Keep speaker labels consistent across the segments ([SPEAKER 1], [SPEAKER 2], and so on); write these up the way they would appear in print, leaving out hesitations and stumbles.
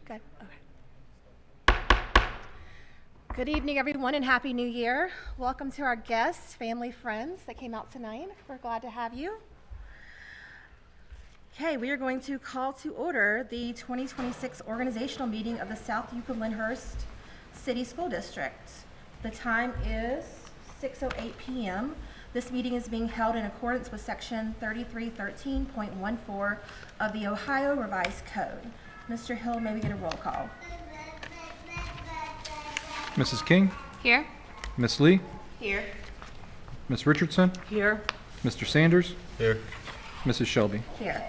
[SPEAKER 1] Good. Okay. Good evening, everyone, and Happy New Year. Welcome to our guests, family, friends that came out tonight. We're glad to have you. Okay, we are going to call to order the 2026 organizational meeting of the South Euclid Lyndhurst City School District. The time is 6:08 p.m. This meeting is being held in accordance with Section 3313.14 of the Ohio Revised Code. Mr. Hill, may we get a roll call?
[SPEAKER 2] Mrs. King?
[SPEAKER 1] Here.
[SPEAKER 2] Miss Lee?
[SPEAKER 1] Here.
[SPEAKER 2] Miss Richardson?
[SPEAKER 1] Here.
[SPEAKER 2] Mr. Sanders?
[SPEAKER 3] Here.
[SPEAKER 2] Mrs. Shelby?
[SPEAKER 1] Here.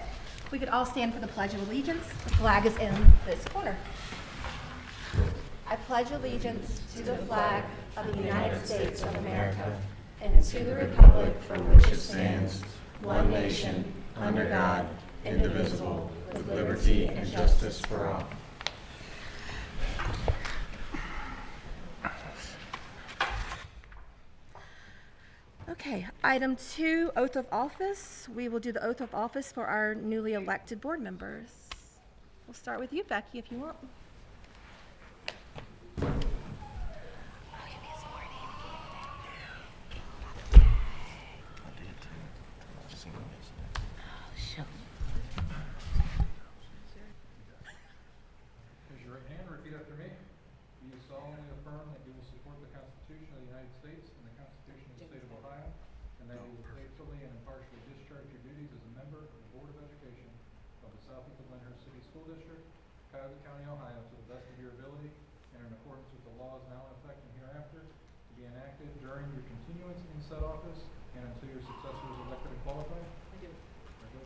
[SPEAKER 1] We could all stand for the Pledge of Allegiance. The flag is in this corner. I pledge allegiance to the flag of the United States of America and to the republic for which it stands, one nation, under God, indivisible, with liberty and justice for all. Okay, item 2, oath of office. We will do the oath of office for our newly elected board members. We'll start with you, Becky, if you want.
[SPEAKER 2] Raise your right hand and repeat after me. Do you solemnly affirm that you will support the Constitution of the United States and the Constitution of the State of Ohio, and that you will faithfully and impartially discharge your duties as a member of the Board of Education of the South Euclid Lyndhurst City School District, Kaple County, Ohio, to the best of your ability and in accordance with the laws now in effect and hereafter to be enacted during your continuance in said office and until your successor is elected and qualified? I do. Very good.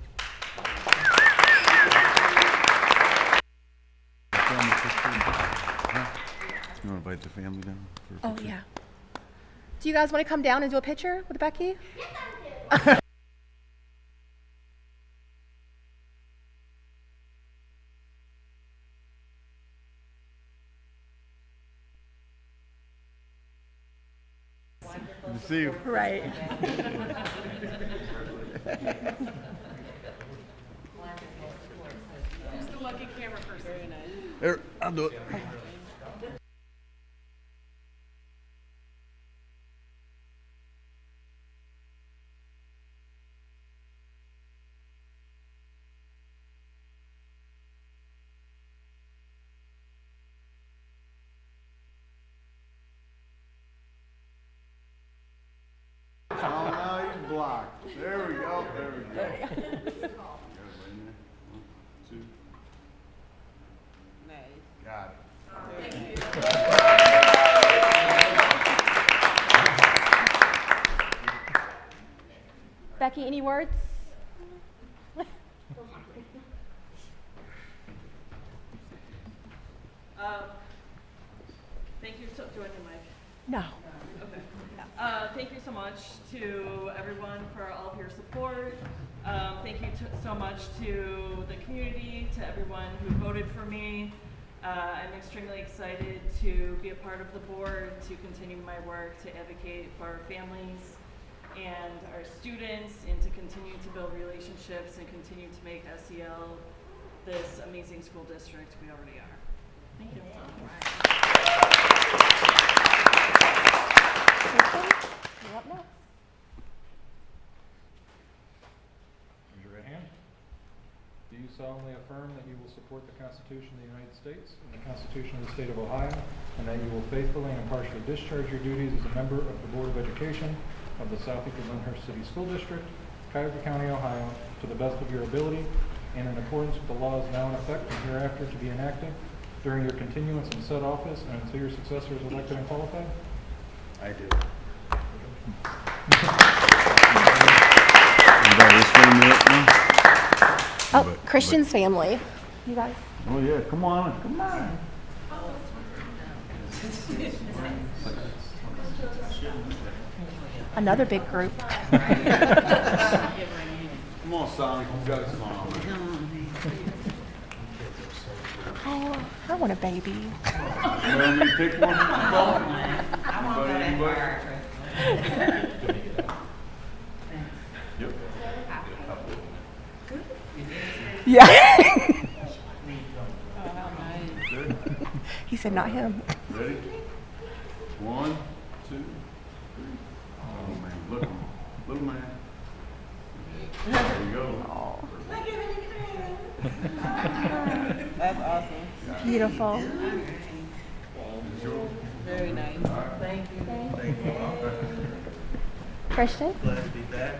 [SPEAKER 3] You want to invite the family down for a
[SPEAKER 1] Oh,
[SPEAKER 3] picture?
[SPEAKER 1] yeah. Do you guys want to come down and do a picture with Becky?
[SPEAKER 3] Good to see you.
[SPEAKER 1] Right.
[SPEAKER 4] Who's the lucky camera person? Very nice.
[SPEAKER 3] There, I'll do it. Oh, now he's blocked. There we go. There we go. One, two.
[SPEAKER 4] Nice.
[SPEAKER 3] Got it.
[SPEAKER 1] Becky, any words?
[SPEAKER 4] Thank you so, do I need a mic?
[SPEAKER 1] No.
[SPEAKER 4] Okay. Thank you so much to everyone for all of your support. Thank you so much to the community, to everyone who voted for me. I'm extremely excited to be a part of the board, to continue my work, to advocate for our families and our students, and to continue to build relationships and continue to make SEL this amazing school district we already are. Thank you.
[SPEAKER 1] You're up next.
[SPEAKER 2] Raise your right hand. Do you solemnly affirm that you will support the Constitution of the United States and the Constitution of the State of Ohio, and that you will faithfully and impartially discharge your duties as a member of the Board of Education of the South Euclid Lyndhurst City School District, Kaple County, Ohio, to the best of your ability and in accordance with the laws now in effect and hereafter to be enacted during your continuance in said office and until your successor is elected and qualified?
[SPEAKER 3] I do. Anybody this family up now?
[SPEAKER 1] Oh, Christian's family. You guys.
[SPEAKER 3] Oh yeah, come on, come on.
[SPEAKER 1] Another big group.
[SPEAKER 3] Come on, Sonic, you got to smile.
[SPEAKER 1] Oh, I want a baby.
[SPEAKER 3] You want me to pick one? Anybody? Yep.
[SPEAKER 1] Yeah.
[SPEAKER 3] Ready?
[SPEAKER 1] He said, not him.
[SPEAKER 3] Ready? 1, 2, 3. Oh man, look, little man. There you go.
[SPEAKER 5] That's awesome.
[SPEAKER 1] Beautiful.
[SPEAKER 5] Very nice. Thank you.
[SPEAKER 6] Thank you.
[SPEAKER 1] Christian?
[SPEAKER 6] Glad to be back.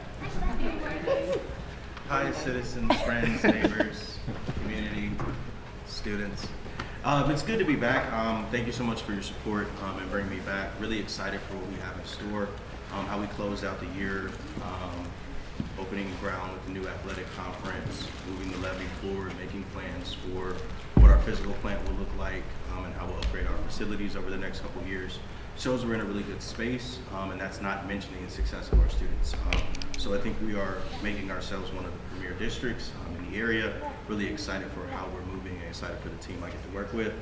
[SPEAKER 6] Hi, citizens, friends, neighbors, community, students. It's good to be back. Thank you so much for your support and bringing me back. Really excited for what we have in store, how we closed out the year, opening ground with the new athletic conference, moving the levy forward, making plans for what our physical plant will look like, and how we'll upgrade our facilities over the next couple of years. Shows we're in a really good space, and that's not mentioning the success of our students. So I think we are making ourselves one of the premier districts in the area. Really excited for how we're moving and excited for the team I get to work with,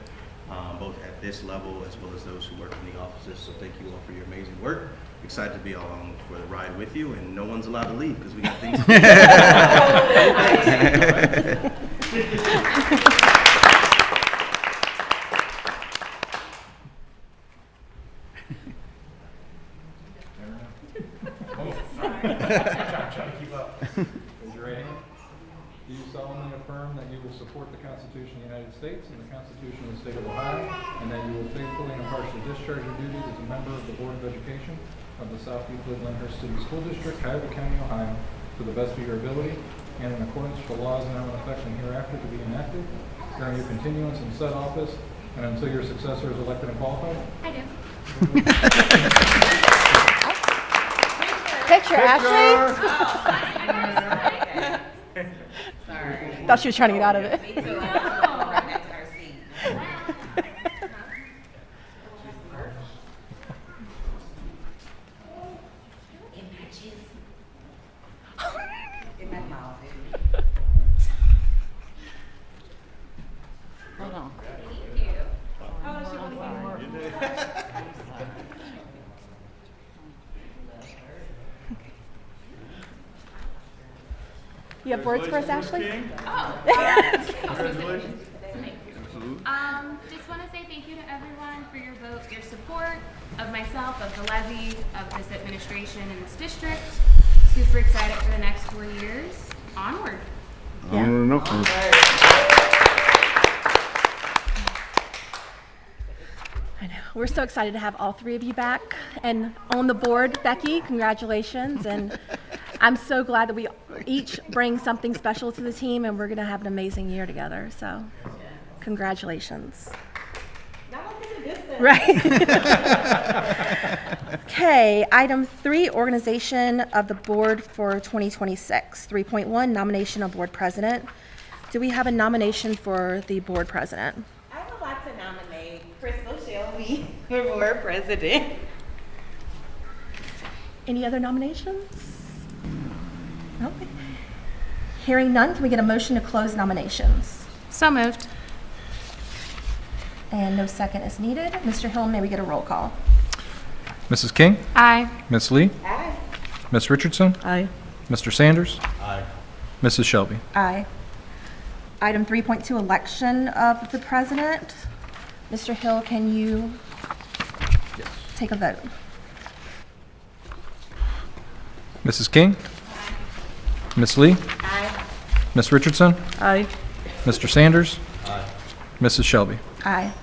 [SPEAKER 6] both at this level as well as those who work in the offices. So thank you all for your amazing work. Excited to be along for the ride with you, and no one's allowed to leave because we got things to do.
[SPEAKER 2] Trying to keep up. Raise your right hand. Do you solemnly affirm that you will support the Constitution of the United States and the Constitution of the State of Ohio, and that you will faithfully and impartially discharge your duties as a member of the Board of Education of the South Euclid Lyndhurst City School District, Cuyahoga County, Ohio, to the best of your ability and in accordance with the laws now in effect and hereafter to be enacted during your continuance in said office and until your successor is elected and qualified?
[SPEAKER 1] I do. Picture, Ashley?
[SPEAKER 5] Sorry.
[SPEAKER 1] Thought she was trying to get out of it.
[SPEAKER 5] Me too. Right back to our seat. It matches. In my mouth. Hold on.
[SPEAKER 1] You have words for us, Ashley?
[SPEAKER 3] Congratulations. Absolutely.
[SPEAKER 7] Just want to say thank you to everyone for your vote, your support of myself, of the levy, of this administration and this district. Super excited for the next 4 years. Onward.
[SPEAKER 1] Yeah. I know. We're so excited to have all three of you back and on the board. Becky, congratulations. And I'm so glad that we each bring something special to the team, and we're going to have an amazing year together. So congratulations. Right. Okay, item 3, organization of the board for 2026. 3.1, nomination of board president. Do we have a nomination for the board president?
[SPEAKER 5] I would like to nominate Crystal Shelby for board president.
[SPEAKER 1] Any other nominations? Okay. Hearing none, can we get a motion to close nominations?
[SPEAKER 7] So moved.
[SPEAKER 1] And no second is needed. Mr. Hill, may we get a roll call?
[SPEAKER 2] Mrs. King?
[SPEAKER 7] Aye.
[SPEAKER 2] Ms. Lee?
[SPEAKER 5] Aye.
[SPEAKER 2] Ms. Richardson?
[SPEAKER 1] Aye.
[SPEAKER 2] Mr. Sanders?
[SPEAKER 6] Aye.
[SPEAKER 2] Mrs. Shelby?
[SPEAKER 1] Aye. Item 3.2, election of the president. Mr. Hill, can you take a vote?
[SPEAKER 2] Mrs. King? Ms. Lee?
[SPEAKER 5] Aye.
[SPEAKER 2] Ms. Richardson?
[SPEAKER 1] Aye.
[SPEAKER 2] Mr. Sanders?
[SPEAKER 6] Aye.
[SPEAKER 2] Mrs. Shelby?
[SPEAKER 1] Aye.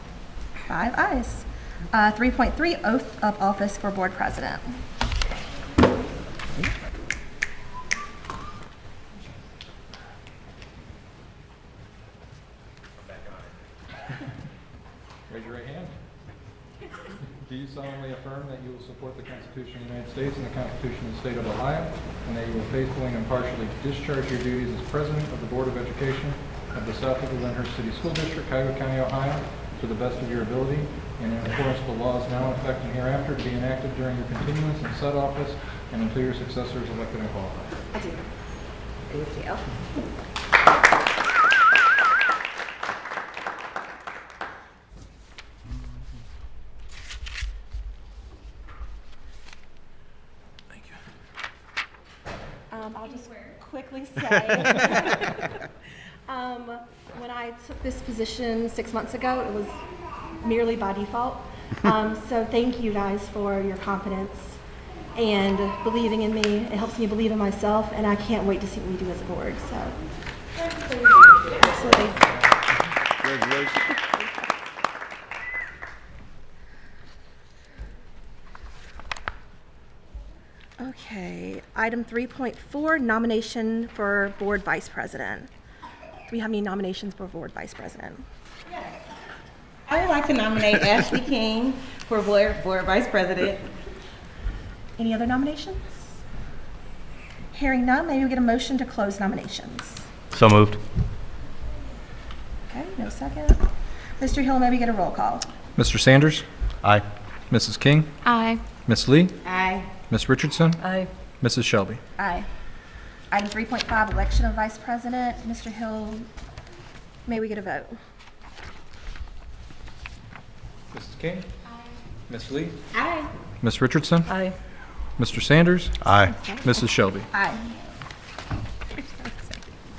[SPEAKER 1] 5 ayes. 3.3, oath of office for board president.
[SPEAKER 2] Raise your right hand. Do you solemnly affirm that you will support the Constitution of the United States and the Constitution of the State of Ohio, and that you will faithfully and impartially discharge your duties as President of the Board of Education of the South Euclid Lyndhurst City School District, Cuyahoga County, Ohio, to the best of your ability, and in accordance with the laws now in effect and hereafter to be enacted during your continuance in said office and until your successor is elected and qualified?
[SPEAKER 5] I do. Thank you.
[SPEAKER 1] I'll just quickly say, When I took this position 6 months ago, it was merely by default. So thank you guys for your confidence and believing in me. It helps me believe in myself, and I can't wait to see what we do as a board. So, absolutely.
[SPEAKER 3] Congratulations.
[SPEAKER 1] Okay, item 3.4, nomination for board vice president. Do we have any nominations for board vice president?
[SPEAKER 5] I would like to nominate Ashley King for board vice president.
[SPEAKER 1] Any other nominations? Hearing none, may we get a motion to close nominations?
[SPEAKER 8] So moved.
[SPEAKER 1] Okay, no second. Mr. Hill, may we get a roll call?
[SPEAKER 9] Mr. Sanders?
[SPEAKER 8] Aye.
[SPEAKER 9] Mrs. King?
[SPEAKER 7] Aye.
[SPEAKER 9] Miss Lee?
[SPEAKER 5] Aye.
[SPEAKER 9] Miss Richardson?
[SPEAKER 5] Aye.
[SPEAKER 9] Mrs. Shelby?
[SPEAKER 1] Aye. Item 3.5, election of vice president. Mr. Hill, may we get a vote?
[SPEAKER 9] Mrs. King? Aye. Miss Lee?
[SPEAKER 5] Aye.
[SPEAKER 9] Miss Richardson?
[SPEAKER 5] Aye.
[SPEAKER 9] Mr. Sanders?
[SPEAKER 8] Aye.
[SPEAKER 9] Mrs. Shelby?
[SPEAKER 1] Aye.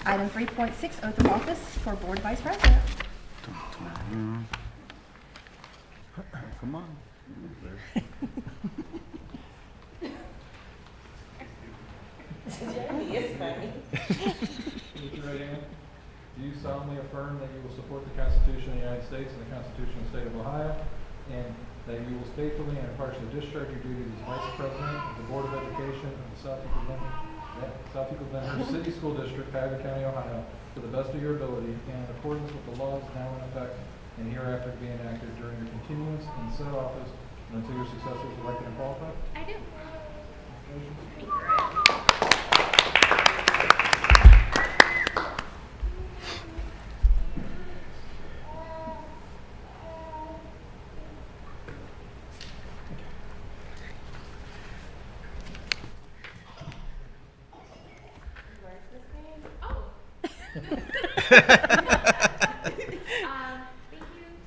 [SPEAKER 1] Item 3.6, oath of office for board vice president.
[SPEAKER 3] Come on.
[SPEAKER 5] It's funny.
[SPEAKER 2] Raise your right hand. Do you solemnly affirm that you will support the Constitution of the United States and the Constitution of the State of Ohio, and that you will faithfully and impartially discharge your duties as Vice President of the Board of Education of the South Euclid Lyndhurst City School District, Cuyahoga County, Ohio, to the best of your ability and in accordance with the laws now in effect and hereafter to be enacted during your continuance in said office and until your successor is elected and qualified?
[SPEAKER 7] I do. Thank you to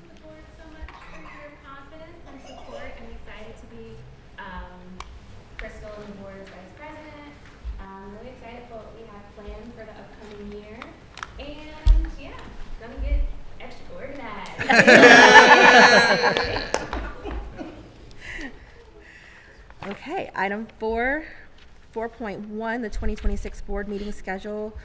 [SPEAKER 7] the board so much for your confidence and support. I'm excited to be Crystal and the board's vice president. I'm really excited for what we have planned for the upcoming year. And yeah, gonna get extra organized.
[SPEAKER 1] Okay, item 4.1, the 2026 board meeting schedule.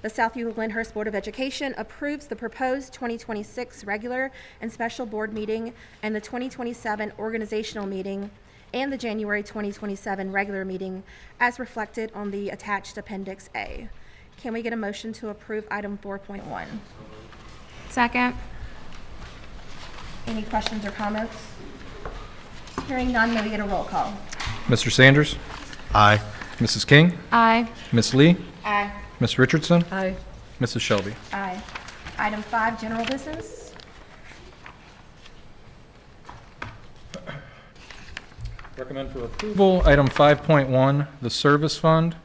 [SPEAKER 1] The South Euclid Lyndhurst Board of Education approves the proposed 2026 regular and special board meeting and the 2027 organizational meeting and the January 2027 regular meeting as reflected on the attached Appendix A. Can we get a motion to approve item 4.1?
[SPEAKER 7] Second.
[SPEAKER 1] Any questions or comments? Hearing none, may we get a roll call?
[SPEAKER 9] Mr. Sanders?
[SPEAKER 8] Aye.
[SPEAKER 9] Mrs. King?
[SPEAKER 7] Aye.
[SPEAKER 9] Miss Lee?
[SPEAKER 5] Aye.
[SPEAKER 9] Miss Richardson?
[SPEAKER 5] Aye.
[SPEAKER 9] Mrs. Shelby?
[SPEAKER 1] Aye. Item 5, general business.
[SPEAKER 9] Recommend for approval, item 5.1, the service fund.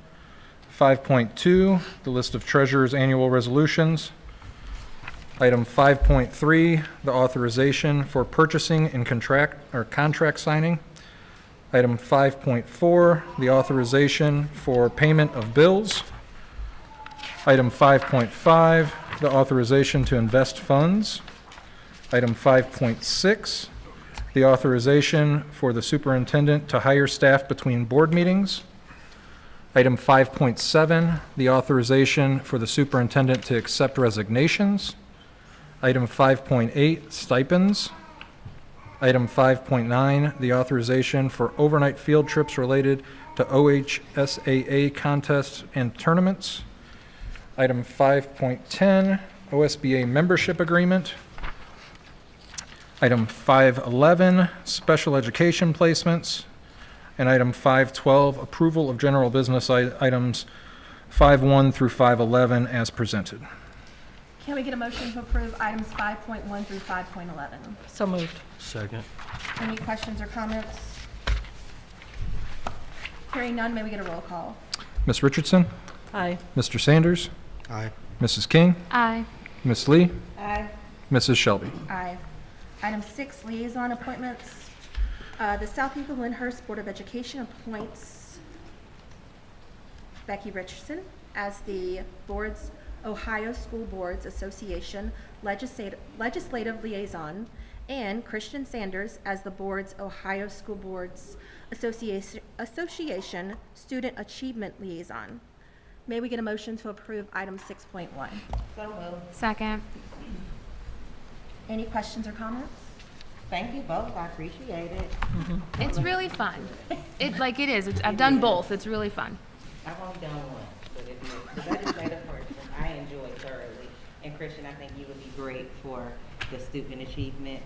[SPEAKER 9] 5.2, the list of treasurer's annual resolutions. Item 5.3, the authorization for purchasing and contract signing. Item 5.4, the authorization for payment of bills. Item 5.5, the authorization to invest funds. Item 5.6, the authorization for the superintendent to hire staff between board meetings. Item 5.7, the authorization for the superintendent to accept resignations. Item 5.8, stipends. Item 5.9, the authorization for overnight field trips related to OHSAA contests and tournaments. Item 5.10, OSBA membership agreement. Item 5.11, special education placements. And item 5.12, approval of general business items 5.1 through 5.11 as presented.
[SPEAKER 1] Can we get a motion to approve items 5.1 through 5.11?
[SPEAKER 5] So moved.
[SPEAKER 8] Second.
[SPEAKER 1] Any questions or comments? Hearing none, may we get a roll call?
[SPEAKER 9] Ms. Richardson?
[SPEAKER 5] Aye.
[SPEAKER 9] Mr. Sanders?
[SPEAKER 8] Aye.
[SPEAKER 9] Mrs. King?
[SPEAKER 7] Aye.
[SPEAKER 9] Miss Lee?
[SPEAKER 5] Aye.
[SPEAKER 9] Mrs. Shelby?
[SPEAKER 1] Aye. Item 6, liaison appointments. The South Euclid Lyndhurst Board of Education appoints Becky Richardson as the board's Ohio School Boards Association Legislative Liaison, and Christian Sanders as the board's Ohio School Boards Association Student Achievement Liaison. May we get a motion to approve item 6.1?
[SPEAKER 5] So moved.
[SPEAKER 7] Second.
[SPEAKER 1] Any questions or comments?
[SPEAKER 5] Thank you both, I appreciate it.
[SPEAKER 7] It's really fun. It is. I've done both. It's really fun.
[SPEAKER 5] I've only done one, but if you're the legislative person, I enjoy it thoroughly. And Christian, I think you would be great for the student achievement.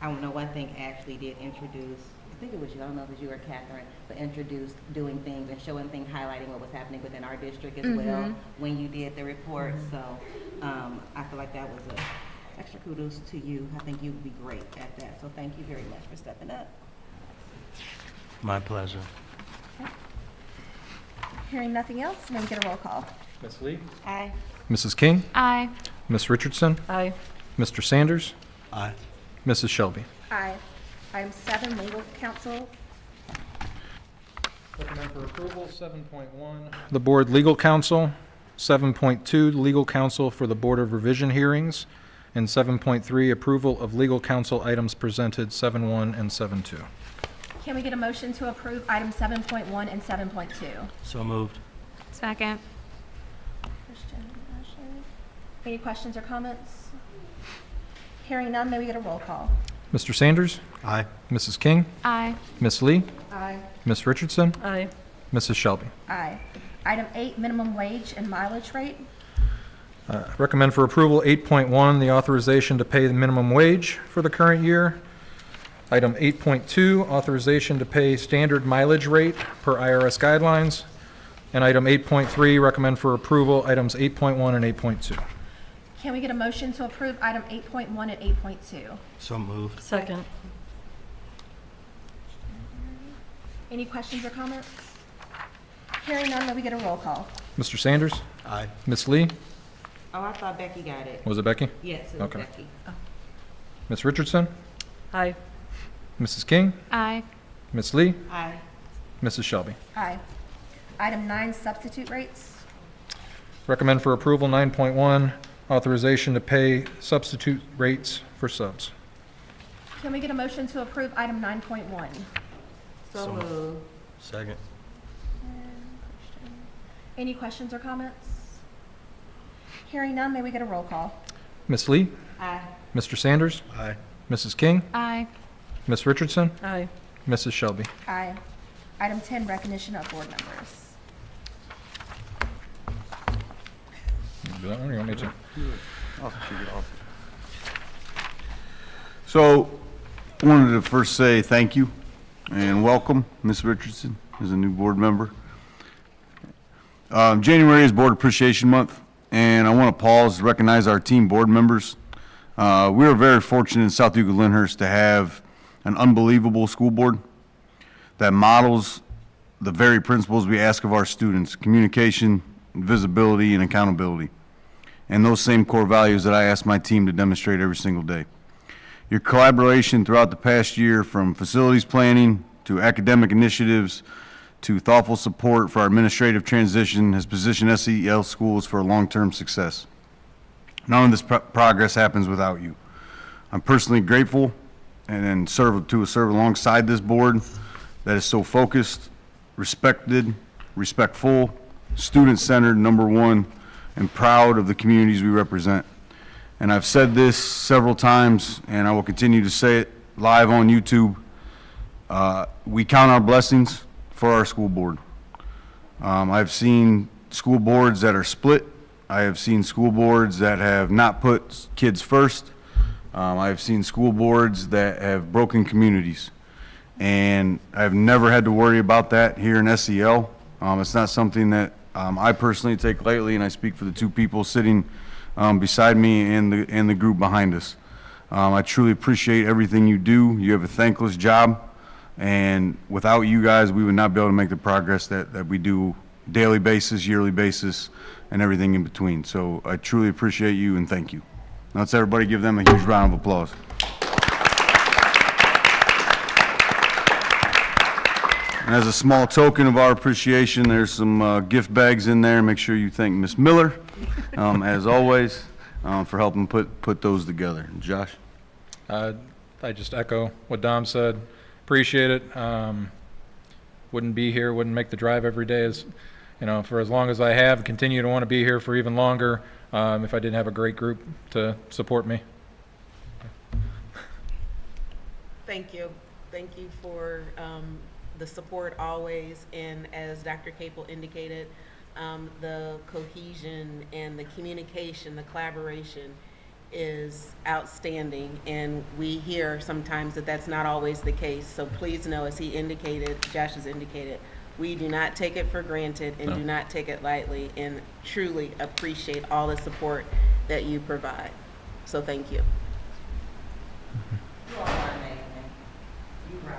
[SPEAKER 5] I don't know, one thing Ashley did introduce, I think it was you, I don't know if it was you or Kathryn, but introduced doing things and showing things, highlighting what was happening within our district as well when you did the report. So I feel like that was a extra kudos to you. I think you would be great at that. So thank you very much for stepping up.
[SPEAKER 8] My pleasure.
[SPEAKER 1] Hearing nothing else, may we get a roll call?
[SPEAKER 9] Ms. Lee?
[SPEAKER 5] Aye.
[SPEAKER 9] Mrs. King?
[SPEAKER 7] Aye.
[SPEAKER 9] Ms. Richardson?
[SPEAKER 5] Aye.
[SPEAKER 9] Mr. Sanders?
[SPEAKER 8] Aye.
[SPEAKER 9] Mrs. Shelby?
[SPEAKER 1] Aye. Item 7, legal counsel.
[SPEAKER 9] Recommend for approval, 7.1. The Board Legal Counsel, 7.2, Legal Counsel for the Board of Revision Hearings, and 7.3, Approval of Legal Counsel items presented, 7.1 and 7.2.
[SPEAKER 1] Can we get a motion to approve item 7.1 and 7.2?
[SPEAKER 8] So moved.
[SPEAKER 7] Second.
[SPEAKER 1] Christian and Ashley. Any questions or comments? Hearing none, may we get a roll call?
[SPEAKER 9] Mr. Sanders?
[SPEAKER 8] Aye.
[SPEAKER 9] Mrs. King?
[SPEAKER 7] Aye.
[SPEAKER 9] Ms. Lee?
[SPEAKER 1] Aye.
[SPEAKER 9] Ms. Richardson?
[SPEAKER 5] Aye.
[SPEAKER 9] Mrs. Shelby?
[SPEAKER 1] Aye. Item 8, minimum wage and mileage rate.
[SPEAKER 9] Recommend for approval 8.1, the authorization to pay the minimum wage for the current year. Item 8.2, authorization to pay standard mileage rate per IRS guidelines. And item 8.3, recommend for approval items 8.1 and 8.2.
[SPEAKER 1] Can we get a motion to approve item 8.1 and 8.2?
[SPEAKER 8] So moved.
[SPEAKER 5] Second.
[SPEAKER 1] Any questions or comments? Hearing none, may we get a roll call?
[SPEAKER 9] Mr. Sanders?
[SPEAKER 8] Aye.
[SPEAKER 9] Ms. Lee?
[SPEAKER 5] Oh, I thought Becky got it.
[SPEAKER 9] Was it Becky?
[SPEAKER 5] Yes, it was
[SPEAKER 9] Okay.
[SPEAKER 5] Becky.
[SPEAKER 9] Ms. Richardson?
[SPEAKER 5] Aye.
[SPEAKER 9] Mrs. King?
[SPEAKER 7] Aye.
[SPEAKER 9] Ms. Lee?
[SPEAKER 5] Aye.
[SPEAKER 9] Mrs. Shelby?
[SPEAKER 1] Aye. Item 9, substitute rates.
[SPEAKER 9] Recommend for approval 9.1, authorization to pay substitute rates for subs.
[SPEAKER 1] Can we get a motion to approve item 9.1?
[SPEAKER 5] So moved.
[SPEAKER 8] Second.
[SPEAKER 1] Any questions or comments? Hearing none, may we get a roll call?
[SPEAKER 9] Ms. Lee?
[SPEAKER 5] Aye.
[SPEAKER 9] Mr. Sanders?
[SPEAKER 8] Aye.
[SPEAKER 9] Mrs. King?
[SPEAKER 7] Aye.
[SPEAKER 9] Ms. Richardson?
[SPEAKER 5] Aye.
[SPEAKER 9] Mrs. Shelby?
[SPEAKER 1] Aye. Item 10, recognition of board members.
[SPEAKER 9] Do that one, or you want me to?
[SPEAKER 3] I'll kick it off. So, I wanted to first say thank you and welcome Ms. Richardson as a new board member. January is Board Appreciation Month, and I want to pause to recognize our team board members. We are very fortunate in South Euclid Lyndhurst to have an unbelievable school board that models the very principles we ask of our students: communication, visibility, and accountability, and those same core values that I ask my team to demonstrate every single day. Your collaboration throughout the past year, from facilities planning to academic initiatives to thoughtful support for our administrative transition, has positioned SEL schools for long-term success. None of this progress happens without you. I'm personally grateful and serve alongside this board that is so focused, respected, respectful, student-centered, number one, and proud of the communities we represent. And I've said this several times, and I will continue to say it live on YouTube. We count our blessings for our school board. I've seen school boards that are split. I have seen school boards that have not put kids first. I've seen school boards that have broken communities. And I've never had to worry about that here in SEL. It's not something that I personally take lightly, and I speak for the two people sitting beside me and the group behind us. I truly appreciate everything you do. You have a thankless job, and without you guys, we would not be able to make the progress that we do daily basis, yearly basis, and everything in between. So I truly appreciate you, and thank you. Now let's everybody give them a huge round of applause. And as a small token of our appreciation, there's some gift bags in there. Make sure you thank Miss Miller, as always, for helping put those together. Josh?
[SPEAKER 9] I just echo what Dom said. Appreciate it. Wouldn't be here, wouldn't make the drive every day for as long as I have, continue to want to be here for even longer, if I didn't have a great group to support me.
[SPEAKER 10] Thank you. Thank you for the support always, and as Dr. Kaple indicated, the cohesion and the communication, the collaboration is outstanding, and we hear sometimes that that's not always the case. So please know, as he indicated, Josh has indicated, we do not take it for granted and do not take it lightly, and truly appreciate all the support that you provide. So thank you.
[SPEAKER 5] You all are amazing. You rock.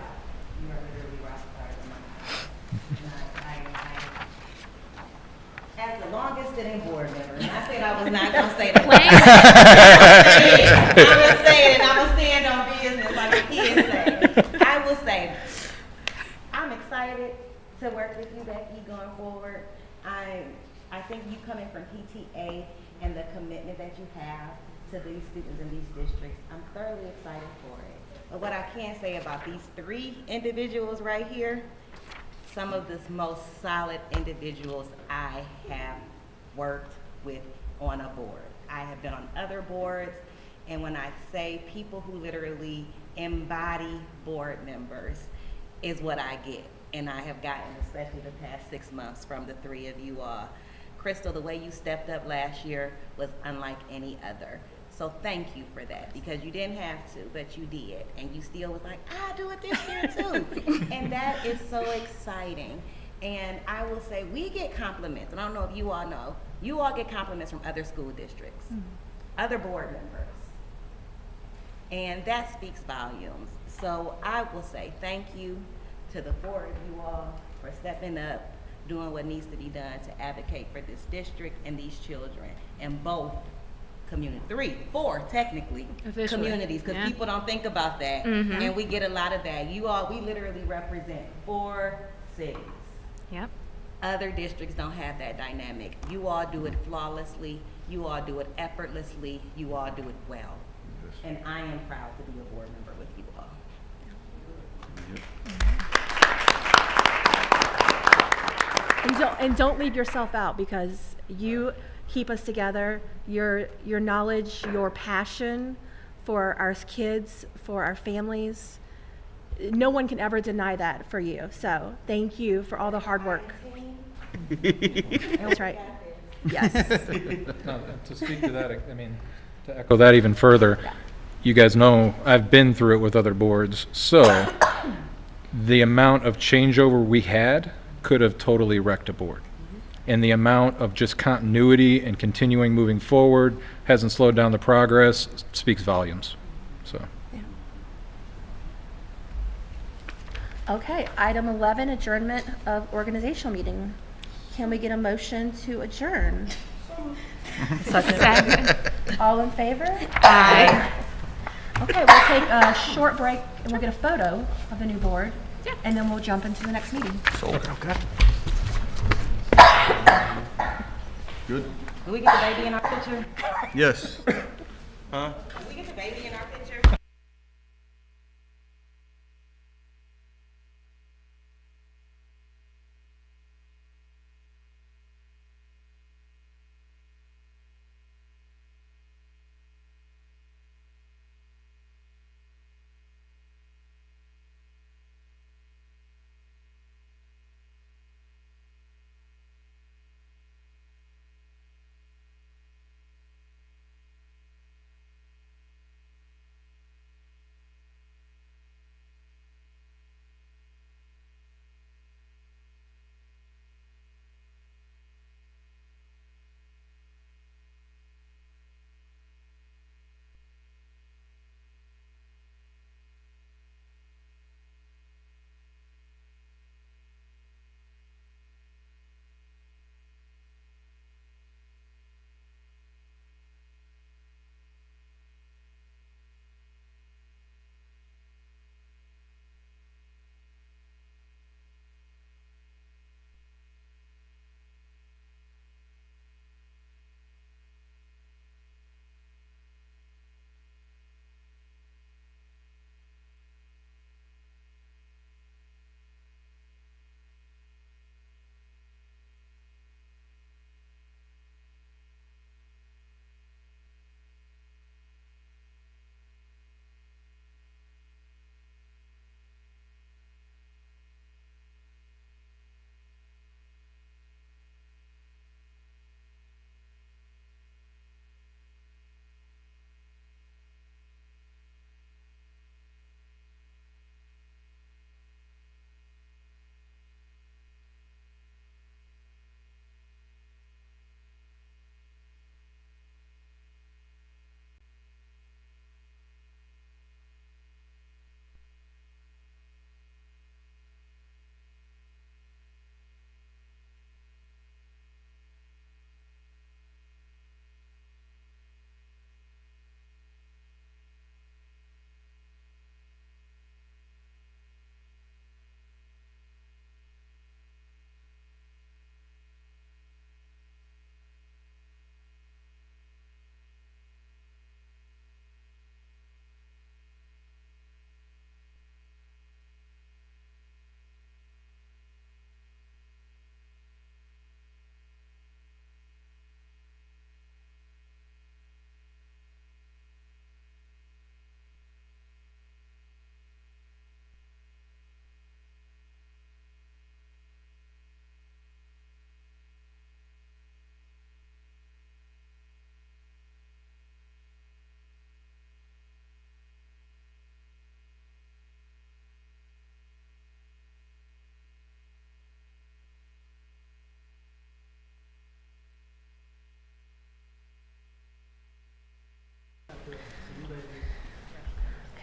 [SPEAKER 5] You are literally rock stars in my eyes. And as the longest sitting board member, and I said I was not going to say that. I'm going to say it, and I'm going to stand on business like the kids say. I will say, I'm excited to work with you, Becky, going forward. I think you coming from PTA and the commitment that you have to these students in these districts, I'm thoroughly excited for it. But what I can say about these three individuals right here, some of the most solid individuals I have worked with on a board. I have been on other boards, and when I say people who literally embody board members is what I get. And I have gotten, especially the past 6 months, from the three of you all. Crystal, the way you stepped up last year was unlike any other. So thank you for that, because you didn't have to, but you did. And you still was like, I'll do it this year too. And that is so exciting. And I will say, we get compliments, and I don't know if you all know, you all get compliments from other school districts, other board members. And that speaks volumes. So I will say thank you to the four of you all for stepping up, doing what needs to be done to advocate for this district and these children, and both four technically, communities, because people don't think about that, and we get a lot of that. You all, we literally represent 4 cities.
[SPEAKER 11] Yep.
[SPEAKER 5] Other districts don't have that dynamic. You all do it flawlessly, you all do it effortlessly, you all do it well. And I am proud to be a board member with you all.
[SPEAKER 1] And don't leave yourself out, because you keep us together. Your knowledge, your passion for our kids, for our families, no one can ever deny that for you. So thank you for all the hard work. That's right. Yes.
[SPEAKER 9] No, to speak to that, I mean, to echo that even further, you guys know I've been through it with other boards, so the amount of changeover we had could have totally wrecked a board. And the amount of just continuity and continuing moving forward hasn't slowed down the progress, speaks volumes. So.
[SPEAKER 1] Okay, item 11, adjournment of organizational meeting. Can we get a motion to adjourn?
[SPEAKER 11] Second.
[SPEAKER 1] All in favor?
[SPEAKER 11] Aye.
[SPEAKER 1] Okay, we'll take a short break and we'll get a photo of the new board.
[SPEAKER 11] Yeah.
[SPEAKER 1] And then we'll jump into the next meeting.
[SPEAKER 3] Good?
[SPEAKER 5] Do we get the baby in our picture?
[SPEAKER 3] Yes.
[SPEAKER 6] Huh?
[SPEAKER 5] Do we get the baby in our picture?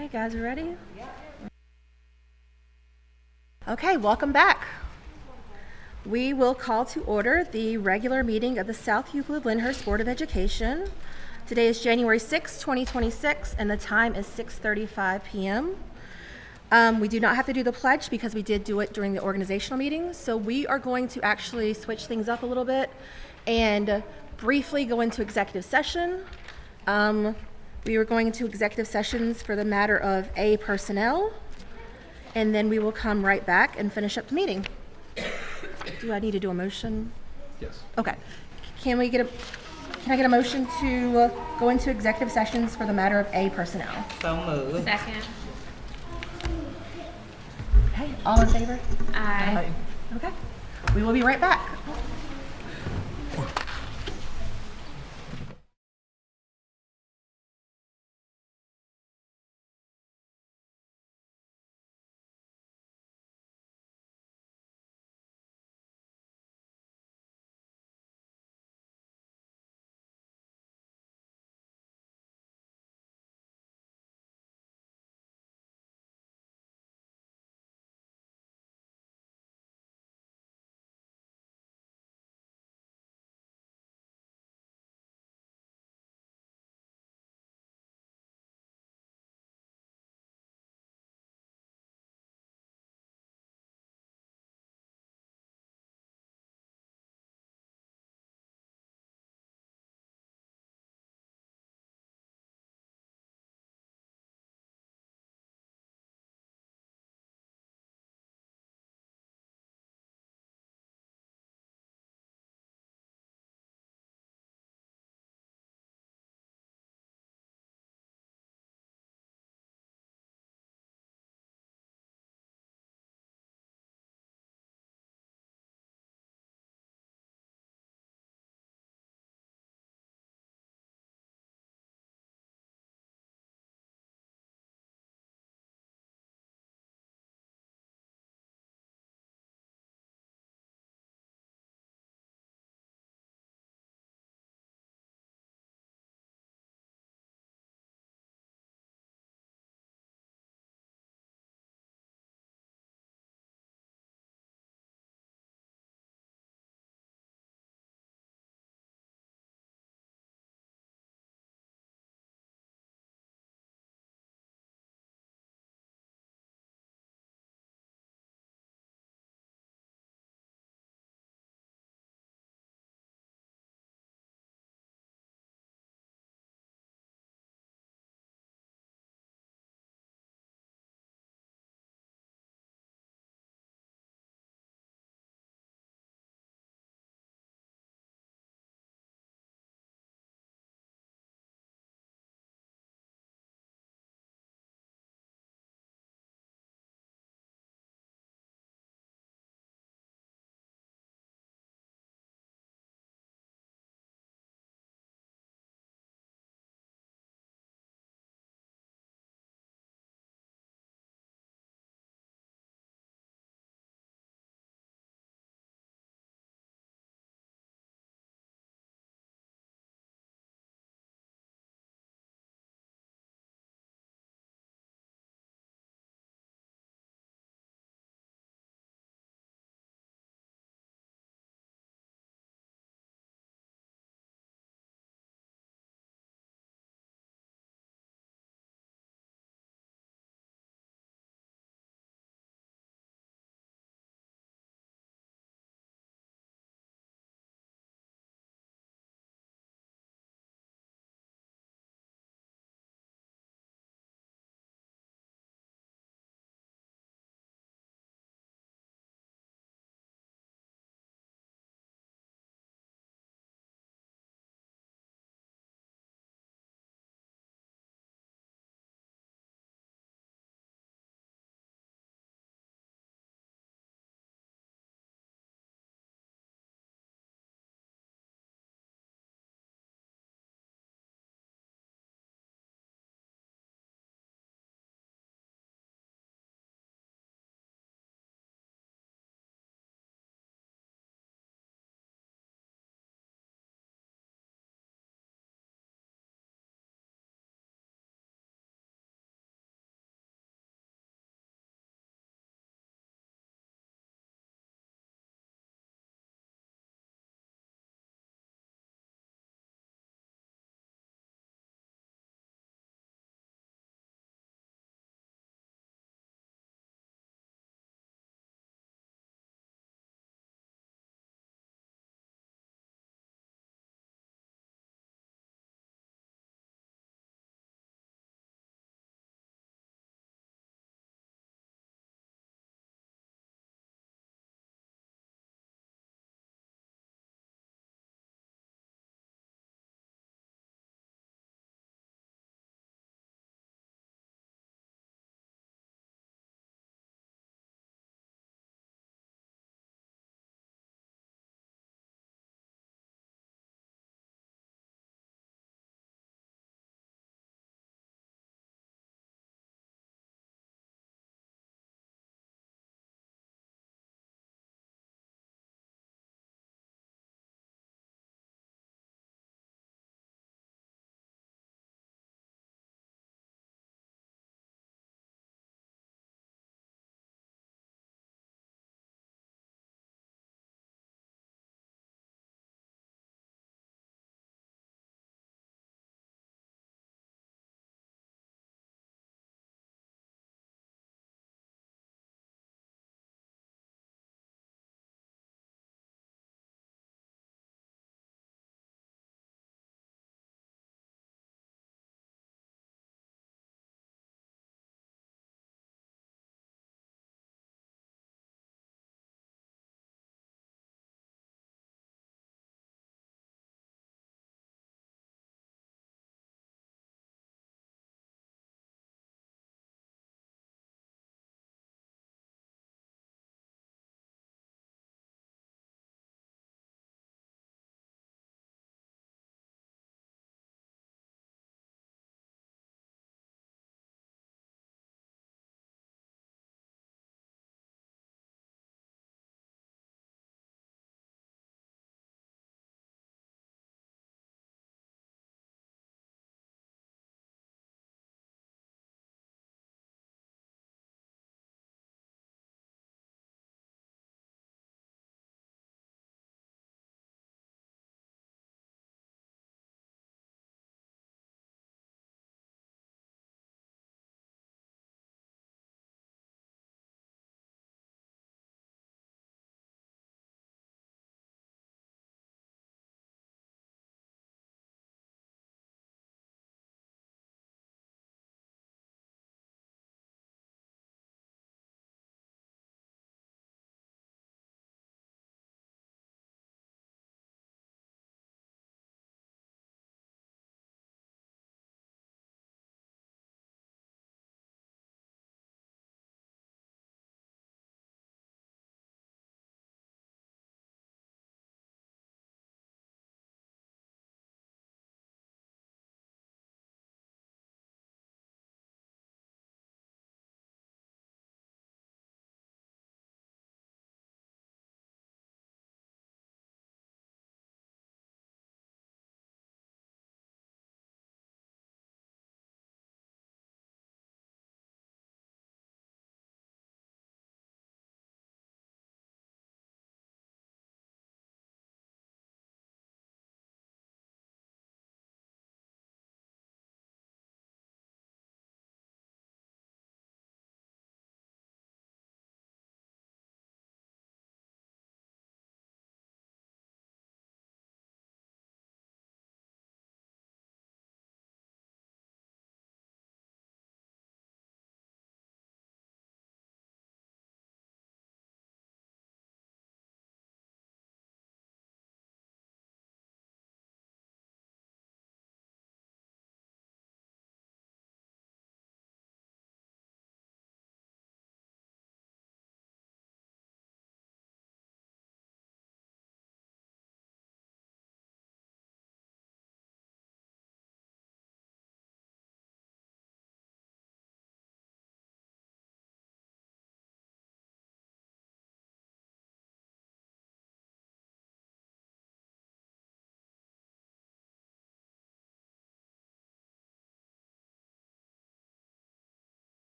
[SPEAKER 1] Okay, guys, ready? Okay, welcome back. We will call to order the regular meeting of the South Euclid Lyndhurst Board of Education. Today is January 6, 2026, and the time is 6:35 p.m. We do not have to do the pledge because we did do it during the organizational meeting. So we are going to actually switch things up a little bit and briefly go into executive session. We are going into executive sessions for the matter of A, personnel, and then we will come right back and finish up the meeting. Do I need to do a motion?
[SPEAKER 9] Yes.
[SPEAKER 1] Okay. Can I get a motion to go into executive sessions for the matter of A, personnel?
[SPEAKER 5] So moved.
[SPEAKER 7] Second.
[SPEAKER 1] Okay, all in favor?
[SPEAKER 7] Aye.
[SPEAKER 1] Okay. We will be right back.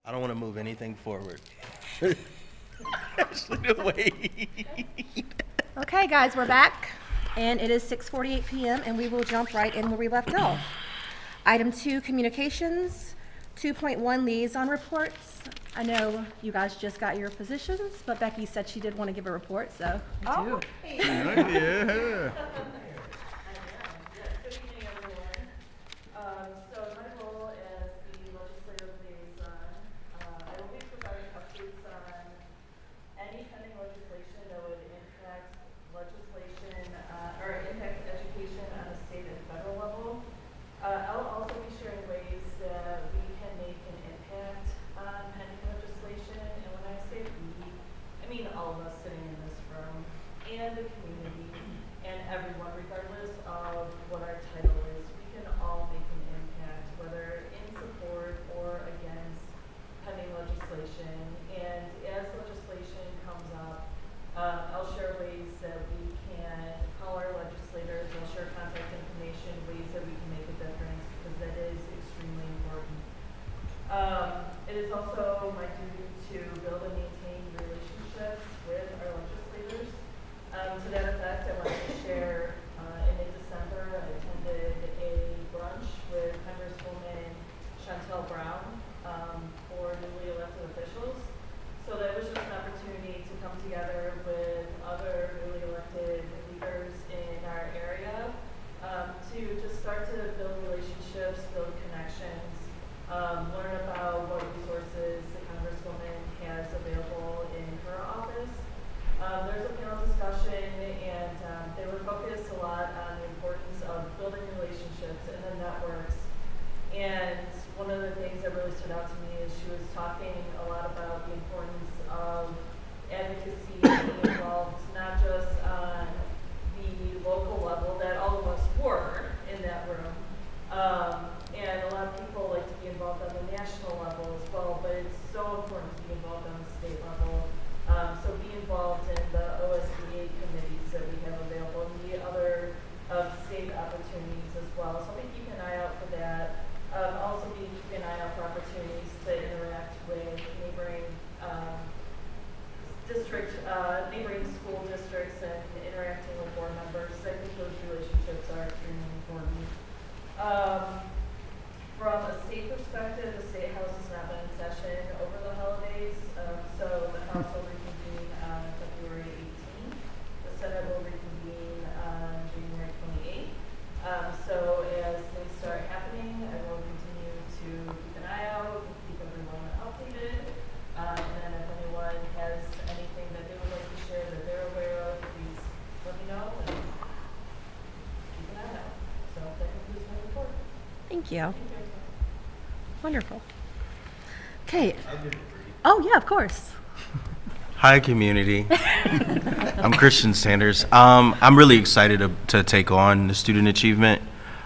[SPEAKER 8] I don't want to move anything forward. Actually, wait.
[SPEAKER 1] Okay, guys, we're back, and it is 6:48 p.m., and we will jump right in where we left off. Item 2, communications. 2.1, liaison reports. I know you guys just got your positions, but Becky said she did want to give a report, so.
[SPEAKER 3] Yeah.
[SPEAKER 4] Good evening, everyone. So my role as the legislative liaison, I will be providing updates on any pending legislation that would impact legislation, or impact education on a state and federal level. I'll also be sharing ways that we can make an impact on pending legislation, and when I say we, I mean all of us sitting in this room, and the community, and everyone, regardless of what our title is. We can all make an impact, whether in support or against pending legislation. And as legislation comes up, I'll share ways that we can call our legislators. I'll share contact information, ways that we can make a difference, because that is extremely important. It is also my duty to build and maintain relationships with our legislators. To that effect, I wanted to share, in mid-December, I attended a brunch with Congresswoman Chantel Brown for newly elected officials. So that was just an opportunity to come together with other newly elected leaders in our area to just start to build relationships, build connections, learn about what resources the Congresswoman has available in her office. There's a panel discussion, and they were focused a lot on the importance of building relationships and the networks. And one of the things that really stood out to me is she was talking a lot about the importance of advocacy being involved, not just on the local level that all of us were in that room. And a lot of people like to be involved on the national level as well, but it's so important to be involved on the state level. So be involved in the OSBA committees that we have available and the other state opportunities as well. So be keeping an eye out for that. Also be keeping an eye out for opportunities to interact with neighboring neighboring school districts and interacting with board members. I think those relationships are extremely important. From a state perspective, the State House has not been in session over the holidays, so the House will reconvene on February 18th. The Senate will reconvene on January 28th. So as things start happening, I will continue to keep an eye out, keep everyone updated, and then if anyone has anything that they would like to share that they're aware of, please let me know and keep an eye out. So that concludes my report.
[SPEAKER 1] Thank you. Wonderful. Okay. Oh, yeah, of course.
[SPEAKER 8] Hi, community. I'm Christian Sanders. I'm really excited to take on the student achievement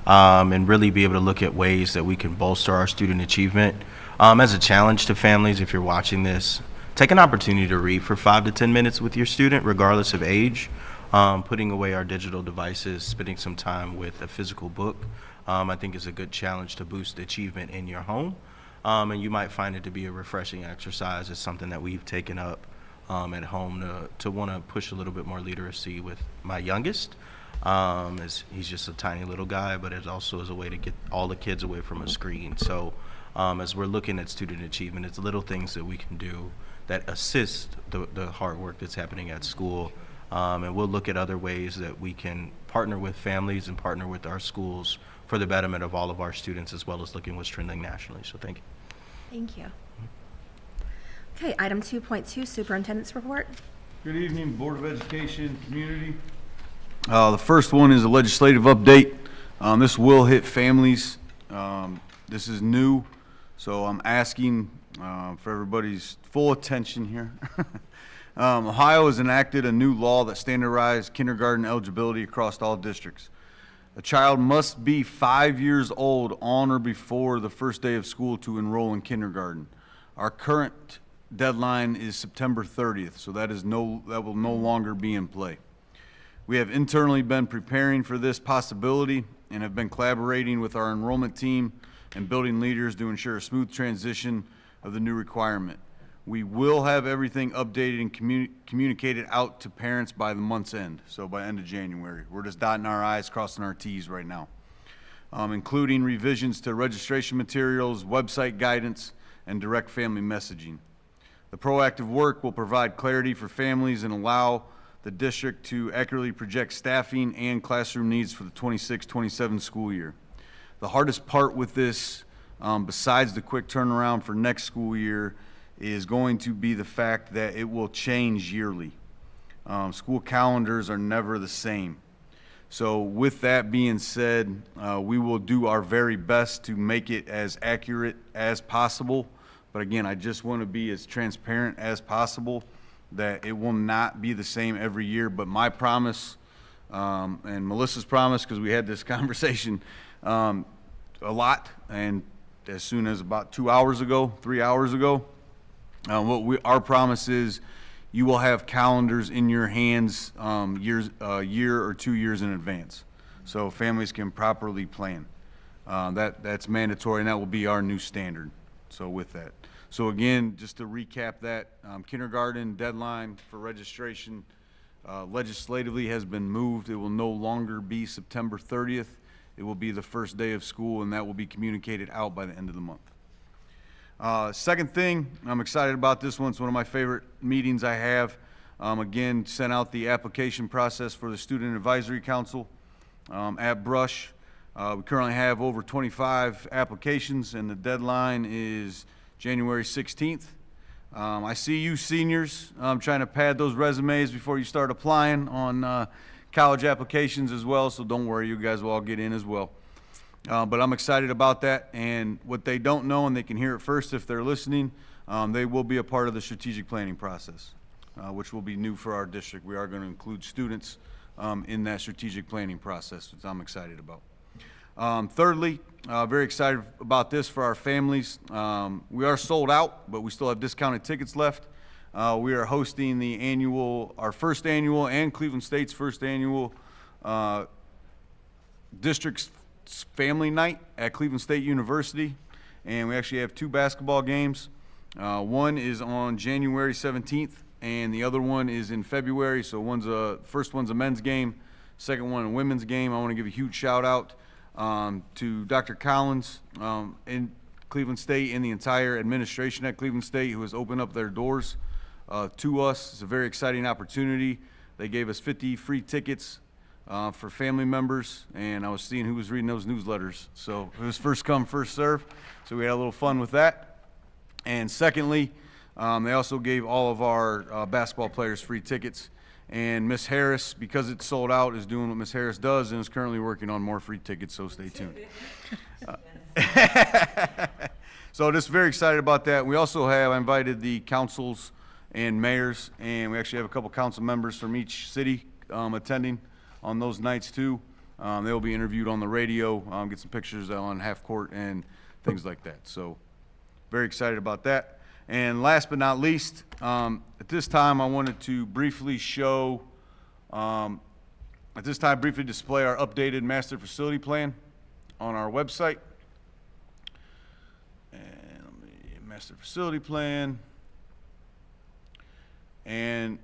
[SPEAKER 8] and really be able to look at ways that we can bolster our student achievement. As a challenge to families, if you're watching this, take an opportunity to read for 5 to 10 minutes with your student, regardless of age. Putting away our digital devices, spending some time with a physical book, I think is a good challenge to boost achievement in your home. And you might find it to be a refreshing exercise. It's something that we've taken up at home to want to push a little bit more literacy with my youngest. As he's just a tiny little guy, but it also is a way to get all the kids away from a screen. So as we're looking at student achievement, it's little things that we can do that assist the hard work that's happening at school. And we'll look at other ways that we can partner with families and partner with our schools for the betterment of all of our students, as well as looking what's trending nationally. So thank you.
[SPEAKER 1] Thank you. Okay, item 2.2, Superintendent's report.
[SPEAKER 3] Good evening, Board of Education, community. The first one is a legislative update. This will hit families. This is new, so I'm asking for everybody's full attention here. Ohio has enacted a new law that standardized kindergarten eligibility across all districts. A child must be 5 years old on or before the first day of school to enroll in kindergarten. Our current deadline is September 30th, so that will no longer be in play. We have internally been preparing for this possibility and have been collaborating with our enrollment team and building leaders to ensure a smooth transition of the new requirement. We will have everything updated and communicated out to parents by the month's end, so by end of January. We're just dotting our I's, crossing our T's right now, including revisions to registration materials, website guidance, and direct family messaging. The proactive work will provide clarity for families and allow the district to accurately project staffing and classroom needs for the 26-27 school year. The hardest part with this, besides the quick turnaround for next school year, is going to be the fact that it will change yearly. School calendars are never the same. So with that being said, we will do our very best to make it as accurate as possible. But again, I just want to be as transparent as possible that it will not be the same every year. But my promise, and Melissa's promise, because we had this conversation a lot, and as soon as about 3 hours ago, our promise is you will have calendars in your hands a year or 2 years in advance, so families can properly plan. That's mandatory, and that will be our new standard. So with that, so again, just to recap that, kindergarten deadline for registration legislatively has been moved. It will no longer be September 30th. It will be the first day of school, and that will be communicated out by the end of the month. Second thing, I'm excited about this one. It's one of my favorite meetings I have. Again, sent out the application process for the Student Advisory Council at Brush. We currently have over 25 applications, and the deadline is January 16th. I see you seniors trying to pad those resumes before you start applying on college applications as well, so don't worry, you guys will all get in as well. But I'm excited about that, and what they don't know, and they can hear it first if they're listening, they will be a part of the strategic planning process, which will be new for our district. We are going to include students in that strategic planning process, which I'm excited about. Thirdly, very excited about this for our families. We are sold out, but we still have discounted tickets left. We are hosting our first annual and Cleveland State's first annual district's family night at Cleveland State University, and we actually have 2 basketball games. One is on January 17th, and the other one is in February. So first one's a men's game, second one a women's game. I want to give a huge shout out to Dr. Collins in Cleveland State and the entire administration at Cleveland State, who has opened up their doors to us. It's a very exciting opportunity. They gave us 50 free tickets for family members, and I was seeing who was reading those newsletters. So it was first come, first serve. So we had a little fun with that. And secondly, they also gave all of our basketball players free tickets. And Miss Harris, because it's sold out, is doing what Miss Harris does and is currently working on more free tickets, so stay tuned. So just very excited about that. We also I invited the councils and mayors, and we actually have a couple council members from each city attending on those nights too. They'll be interviewed on the radio, get some pictures on half court and things like that. So very excited about that. And last but not least, at this time I wanted to briefly display our updated master facility plan on our website. And master facility plan. And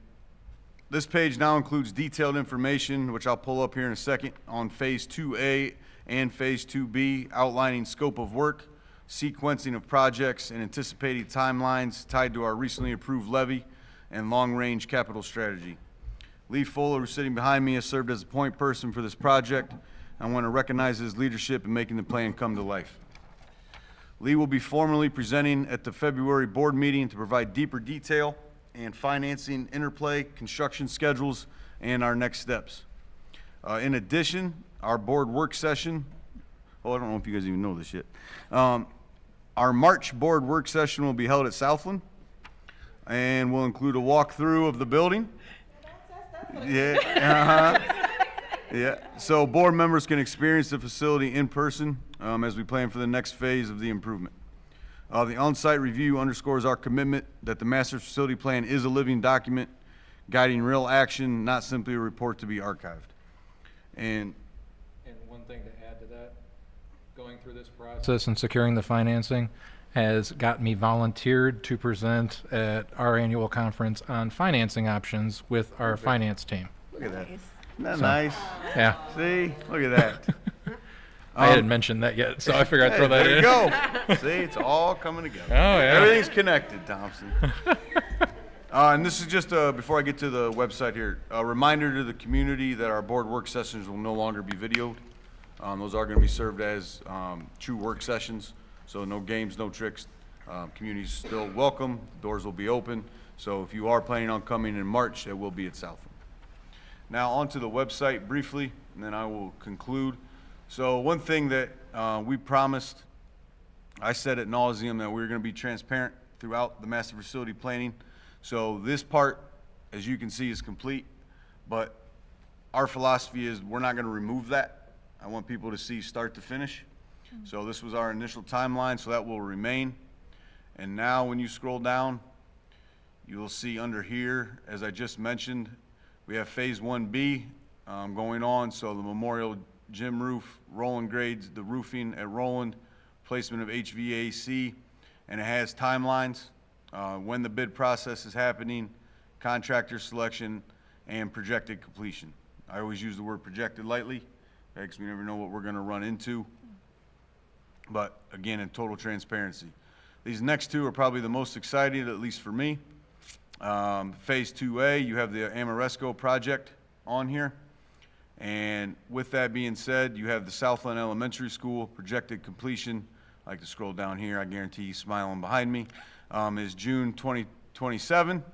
[SPEAKER 3] this page now includes detailed information, which I'll pull up here in a second, on Phase 2A and Phase 2B, outlining scope of work, sequencing of projects, and anticipated timelines tied to our recently approved levy and long-range capital strategy. Lee Fuller, who's sitting behind me, has served as a point person for this project. I want to recognize his leadership in making the plan come to life. Lee will be formally presenting at the February board meeting to provide deeper detail and financing interplay, construction schedules, and our next steps. In addition, our board work session, I don't know if you guys even know this yet. Our March board work session will be held at Southland, and will include a walkthrough of the building. Yeah, so board members can experience the facility in person as we plan for the next phase of the improvement. The on-site review underscores our commitment that the master facility plan is a living document, guiding real action, not simply a report to be archived. And
[SPEAKER 9] one thing to add to that, going through this process and securing the financing has got me volunteered to present at our annual conference on financing options with our finance team.
[SPEAKER 3] Look at that.
[SPEAKER 1] Nice.
[SPEAKER 3] Isn't that
[SPEAKER 9] So-
[SPEAKER 3] nice?
[SPEAKER 9] Yeah,
[SPEAKER 3] See, look at that.
[SPEAKER 9] I hadn't mentioned that yet, so I figured I'd throw that
[SPEAKER 3] there
[SPEAKER 9] in.
[SPEAKER 3] you go. See, it's all coming together.
[SPEAKER 9] Oh, yeah.
[SPEAKER 3] Everything's connected, Thompson. And this is just, before I get to the website here, a reminder to the community that our board work sessions will no longer be videoed. Those are going to be served as true work sessions, so no games, no tricks. Community's still welcome, doors will be open. So if you are planning on coming in March, it will be at Southland. Now onto the website briefly, and then I will conclude. So one thing that we promised, I said at nauseum that we were going to be transparent throughout the master facility planning. So this part, as you can see, is complete, but our philosophy is we're not going to remove that. I want people to see start to finish. So this was our initial timeline, so that will remain. And now when you scroll down, you will see under here, as I just mentioned, we have Phase 1B going on. So the memorial gym roof, Roland grades, the roofing at Roland, placement of HVAC, and it has timelines, when the bid process is happening, contractor selection, and projected completion. I always use the word projected lightly, because we never know what we're going to run into. But again, in total transparency. These next two are probably the most exciting, at least for me. Phase 2A, you have the Amoresco project on here. And with that being said, you have the Southland Elementary School projected completion. I like to scroll down here. I guarantee he's smiling behind me. Is June 2027,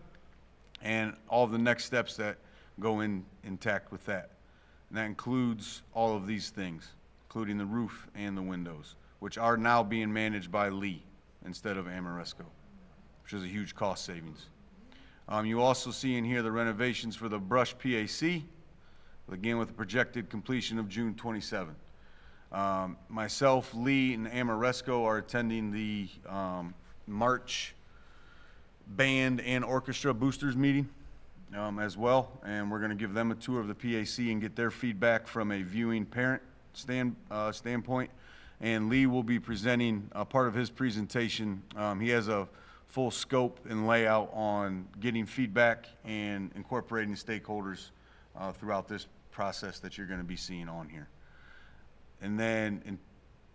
[SPEAKER 3] and all of the next steps that go intact with that. And that includes all of these things, including the roof and the windows, which are now being managed by Lee instead of Amoresco, which is a huge cost savings. You also see in here the renovations for the Brush PAC, again with a projected completion of June 27. Myself, Lee, and Amoresco are attending the March band and orchestra boosters meeting as well, and we're going to give them a tour of the PAC and get their feedback from a viewing parent standpoint. And Lee will be presenting part of his presentation. He has a full scope and layout on getting feedback and incorporating stakeholders throughout this process that you're going to be seeing on here. And then in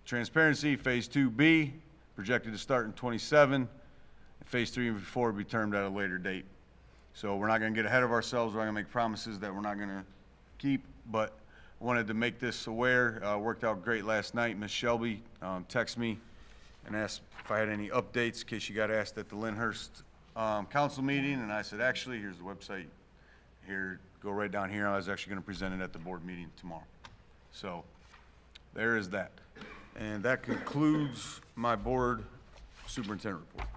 [SPEAKER 3] transparency, Phase 2B, projected to start in 27. Phase 3 and 4 will be termed at a later date. So we're not going to get ahead of ourselves. We're not going to make promises that we're not going to keep, but I wanted to make this aware. Worked out great last night. Miss Shelby texted me and asked if I had any updates in case she got asked at the Lyndhurst council meeting, and I said, actually, here's the website. Here, go right down here. I was actually going to present it at the board meeting tomorrow. So there is that. And that concludes my board superintendent report.